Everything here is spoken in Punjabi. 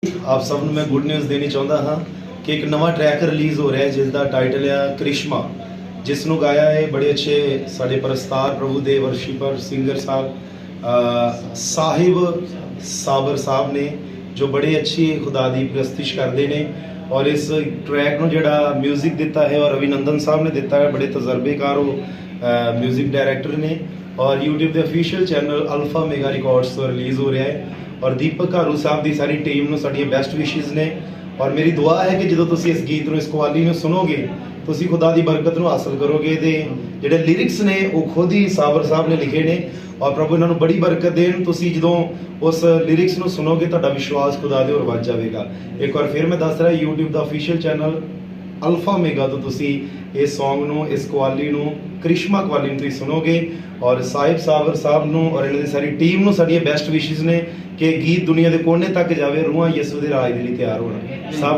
ਆਪ ਸਭ ਨੂੰ ਮੈਂ ਗੁੱਡ ਨਿਊਜ਼ ਦੇਣੀ ਚਾਹੁੰਦਾ ਹਾਂ ਕਿ ਇੱਕ ਨਵਾਂ ਟਰੈਕ ਰਿਲੀਜ਼ ਹੋ ਰਿਹਾ ਹੈ ਜਿਸ ਦਾ ਟਾਈਟਲ ਹੈ ਕ੍ਰਿਸ਼ਮਾ, ਜਿਸ ਨੂੰ ਗਾਇਆ ਹੈ ਬੜੇ ਅੱਛੇ ਸਾਡੇ ਪ੍ਰਸਤਾਰ ਪ੍ਰਭੂ ਦੇ ਵਰਸ਼ਿਪਰ ਸਿੰਗਰ ਸਾਹਿਬ ਸਾਬਰ ਸਾਹਿਬ ਨੇ, ਜੋ ਬੜੇ ਅੱਛੀ ਖੁਦਾ ਦੀ ਪ੍ਰਸਤਿਸ਼ ਕਰਦੇ ਨੇ। ਔਰ ਇਸ ਟਰੈਕ ਨੂੰ ਜਿਹੜਾ ਮਿਊਜ਼ਿਕ ਦਿੱਤਾ ਹੈ ਔਰ ਅਭਿਨੰਦਨ ਸਾਹਿਬ ਨੇ ਦਿੱਤਾ ਹੈ, ਬੜੇ ਤਜਰਬੇਕਾਰ ਉਹ ਮਿਊਜ਼ਿਕ ਡਾਇਰੈਕਟਰ ਨੇ। ਔਰ YouTube ਦੇ ਅਫੀਸ਼ੀਅਲ ਚੈਨਲ ਅਲਫਾ ਮੇਗਾ ਰਿਕਾਰਡਸ ਤੋਂ ਰਿਲੀਜ਼ ਹੋ ਰਿਹਾ ਹੈ। ਔਰ ਦੀਪਕ ਘਾਰੂ ਸਾਹਿਬ ਦੀ ਸਾਰੀ ਟੀਮ ਨੂੰ ਸਾਡੀਆਂ ਬੈਸਟ ਵਿਸ਼ੇਸ ਨੇ। ਔਰ ਮੇਰੀ ਦੁਆ ਹੈ ਕਿ ਜਦੋਂ ਤੁਸੀਂ ਇਸ ਗੀਤ ਨੂੰ, ਇਸ ਕਵਾਲੀ ਨੂੰ ਸੁਣੋਗੇ, ਤੁਸੀਂ ਖੁਦਾ ਦੀ ਬਰਕਤ ਨੂੰ ਹਾਸਲ ਕਰੋਗੇ। ਤੇ ਜਿਹੜੇ ਲਿਰਿਕਸ ਨੇ ਉਹ ਖੁਦ ਹੀ ਸਾਬਰ ਸਾਹਿਬ ਨੇ ਲਿਖੇ ਨੇ ਔਰ ਪ੍ਰਭੂ ਇਹਨਾਂ ਨੂੰ ਬੜੀ ਬਰਕਤ ਦੇਣ। ਤੁਸੀਂ ਜਦੋਂ ਉਸ ਲਿਰਿਕਸ ਨੂੰ ਸੁਣੋਗੇ ਤੁਹਾਡਾ ਵਿਸ਼ਵਾਸ ਖੁਦਾ ਦੇ ਹੋਰ ਵੱਧ ਜਾਵੇਗਾ। ਇੱਕ ਵਾਰ ਫਿਰ ਮੈਂ ਦੱਸ ਰਿਹਾ, YouTube ਦਾ ਅਫੀਸ਼ੀਅਲ ਚੈਨਲ ਅਲਫਾ ਮੇਗਾ ਤੋਂ ਤੁਸੀਂ ਇਸ Song ਨੂੰ, ਇਸ ਕਵਾਲੀ ਨੂੰ, ਕ੍ਰਿਸ਼ਮਾ ਕਵਾਲੀ ਨੂੰ ਤੁਸੀਂ ਸੁਣੋਗੇ। ਔਰ ਸਾਬਰ ਸਾਹਿਬ ਨੂੰ ਔਰ ਇਹਨਾਂ ਦੀ ਸਾਰੀ ਟੀਮ ਨੂੰ ਸਾਡੀਆਂ ਬੈਸਟ ਵਿਸ਼ੇਸ ਨੇ ਕਿ ਗੀਤ ਦੁਨੀਆ ਦੇ ਕੋਨੇ ਤੱਕ ਜਾਵੇ, ਰੂਹਾਂ ਯਿਸੂ ਦੇ ਰਾਜ ਦੇ ਲਈ ਤਿਆਰ ਹੋਣ।